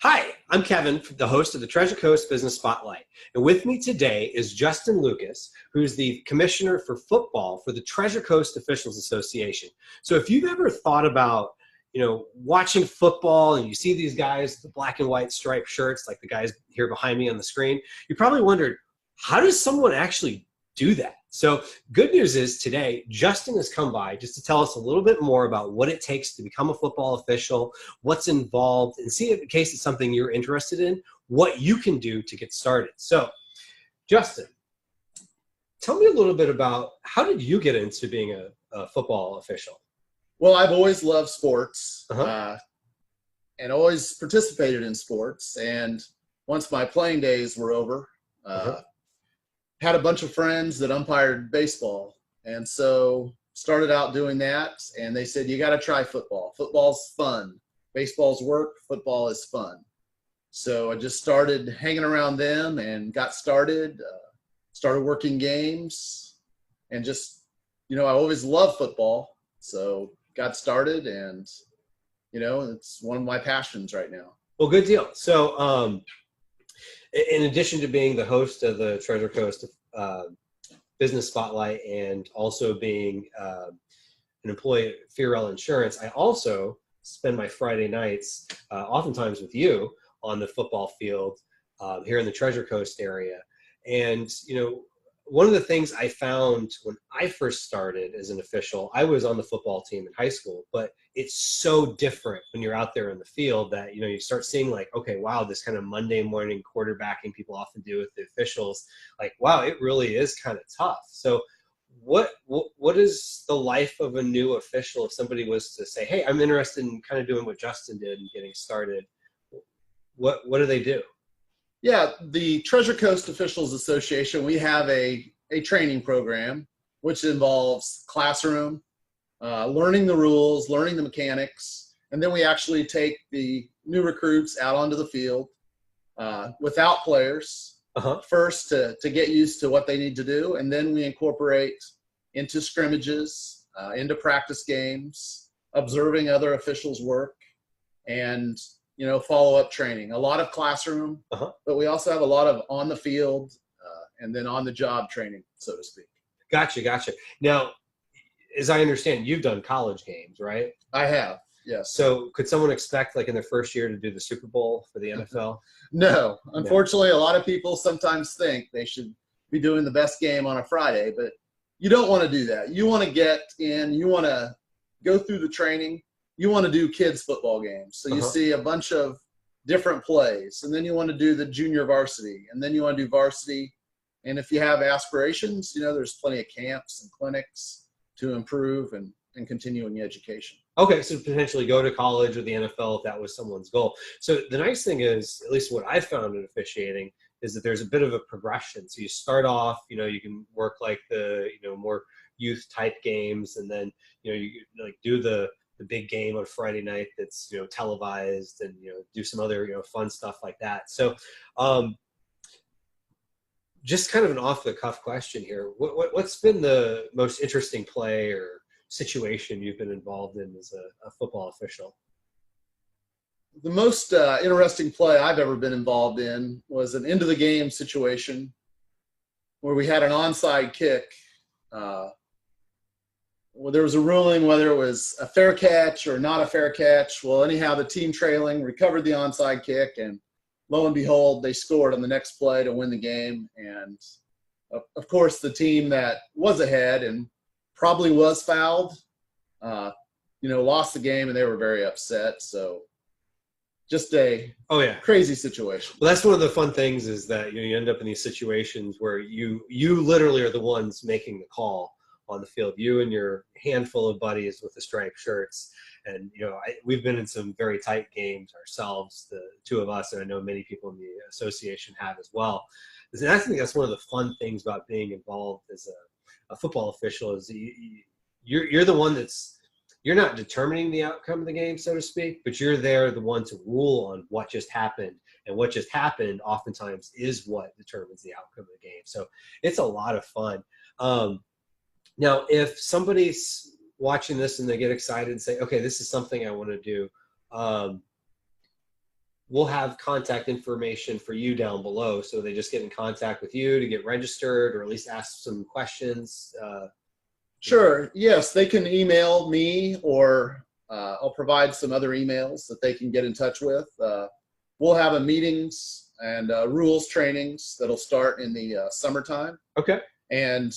Hi, I'm Kevin, the host of the Treasure Coast Business Spotlight. And with me today is Justin Lucas, who's the commissioner for football for the Treasure Coast Officials Association. So if you've ever thought about, watching football and you see these guys, the black and white striped shirts, like the guys here behind me on the screen, you probably wondered, how does someone actually do that? So good news is today, Justin has come by just to tell us a little bit more about what it takes to become a football official, what's involved, and see if in case it's something you're interested in, what you can do to get started. So Justin, tell me a little bit about how did you get into being a football official? Well, I've always loved sports Uh-huh. and always participated in sports. And once my playing days were over, Uh-huh. had a bunch of friends that umpired baseball. And so started out doing that. And they said, you got to try football. Football's fun. Baseball's work. Football is fun. So I just started hanging around them and got started, started working games and just, I always loved football. So got started and, it's one of my passions right now. Well, good deal. So in addition to being the host of the Treasure Coast Business Spotlight and also being an employee at Furel Insurance, I also spend my Friday nights oftentimes with you on the football field here in the Treasure Coast area. And, one of the things I found when I first started as an official, I was on the football team in high school, but it's so different when you're out there in the field that, you start seeing like, okay, wow, this kind of Monday morning quarterbacking people often do with the officials, like, wow, it really is kind of tough. So what is the life of a new official if somebody was to say, hey, I'm interested in kind of doing what Justin did and getting started? What do they do? Yeah, the Treasure Coast Officials Association, we have a training program which involves classroom, learning the rules, learning the mechanics, and then we actually take the new recruits out onto the field without players first to get used to what they need to do, and then we incorporate into scrimmages, into practice games, observing other officials' work, and follow-up training. A lot of classroom, but we also have a lot of on the field and then on the job training, so to speak. Gotcha. Now, as I understand, you've done college games, right? I have, yes. So could someone expect like in their first year to do the Super Bowl for the NFL? No. Unfortunately, a lot of people sometimes think they should be doing the best game on a Friday, but you don't want to do that. You want to get in, you want to go through the training. You want to do kids football games. So you see a bunch of different plays, and then you want to do the junior varsity, and then you want to do varsity. And if you have aspirations, there's plenty of camps and clinics to improve and continuing education. Okay, so potentially go to college or the NFL if that was someone's goal. So the nice thing is, at least what I've found in officiating, is that there's a bit of a progression. So you start off, you can work like the, more youth type games, and then, you like do the big game on Friday night that's, televised, and, do some other, fun stuff like that. So just kind of an off the cuff question here. What's been the most interesting play or situation you've been involved in as a football official? The most interesting play I've ever been involved in was an end of the game situation where we had an onside kick. Well, there was a ruling whether it was a fair catch or not a fair catch. Well, anyhow, the team trailing recovered the onside kick, and lo and behold, they scored on the next play to win the game. And of course, the team that was ahead and probably was fouled, lost the game, and they were very upset. So just a crazy situation. Well, that's one of the fun things is that you end up in these situations where you literally are the ones making the call on the field, you and your handful of buddies with the striped shirts. And, we've been in some very tight games ourselves, the two of us, and I know many people in the association have as well. And I think that's one of the fun things about being involved as a football official is you're the one you're not determining the outcome of the game, so to speak, but you're there, the one to rule on what just happened. And what just happened oftentimes is what determines the outcome of the game. So it's a lot of fun. Now, if somebody's watching this and they get excited and say, okay, this is something I want to do, we'll have contact information for you down below, so they just get in contact with you to get registered or at least ask some questions. Sure. Yes, they can email me, or I'll provide some other emails that they can get in touch with. We'll have a meetings and rules trainings that'll start in the summertime. Okay. And,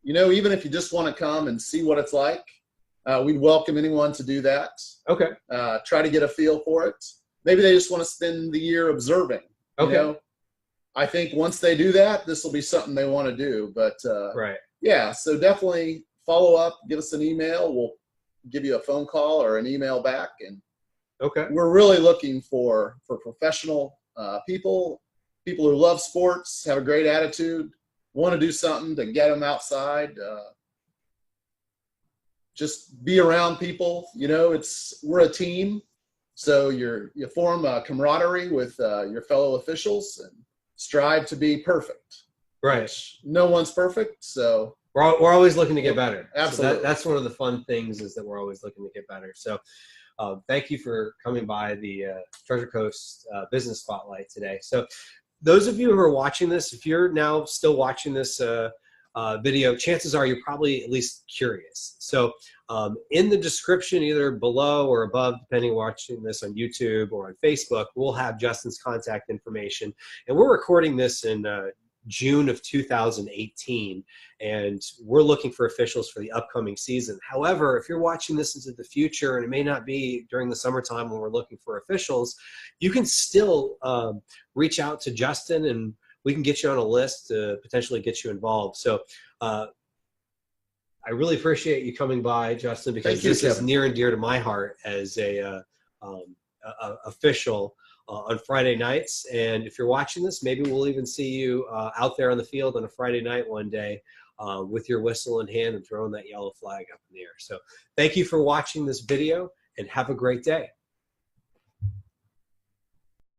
you know, even if you just want to come and see what it's like, we'd welcome anyone to do that. Okay. Try to get a feel for it. Maybe they just want to spend the year observing. Okay. You know? I think once they do that, this will be something they want to do. But right. yeah, so definitely follow up, give us an email. We'll give you a phone call or an email back. And okay, we're really looking for professional people who love sports, have a great attitude, want to do something to get them outside. Just be around people. You know, we're a team, so you form a camaraderie with your fellow officials and strive to be perfect. Right. No one's perfect, so we're always looking to get better. Absolutely. So that's one of the fun things, is that we're always looking to get better. So thank you for coming by the Treasure Coast Business Spotlight today. So those of you who are watching this, if you're now still watching this video, chances are you're probably at least curious. So in the description, either below or above, depending on watching this on YouTube or on Facebook, we'll have Justin's contact information. And we're recording this in June of 2018, and we're looking for officials for the upcoming season. However, if you're watching this into the future, and it may not be during the summertime when we're looking for officials, you can still reach out to Justin, and we can get you on a list to potentially get you involved. So I really appreciate you coming by, Justin, because this is near and dear to my heart as a official on Friday nights. And if you're watching this, maybe we'll even see you out there on the field on a Friday night one day with your whistle in hand and throwing that yellow flag up in the air. So thank you for watching this video, and have a great day.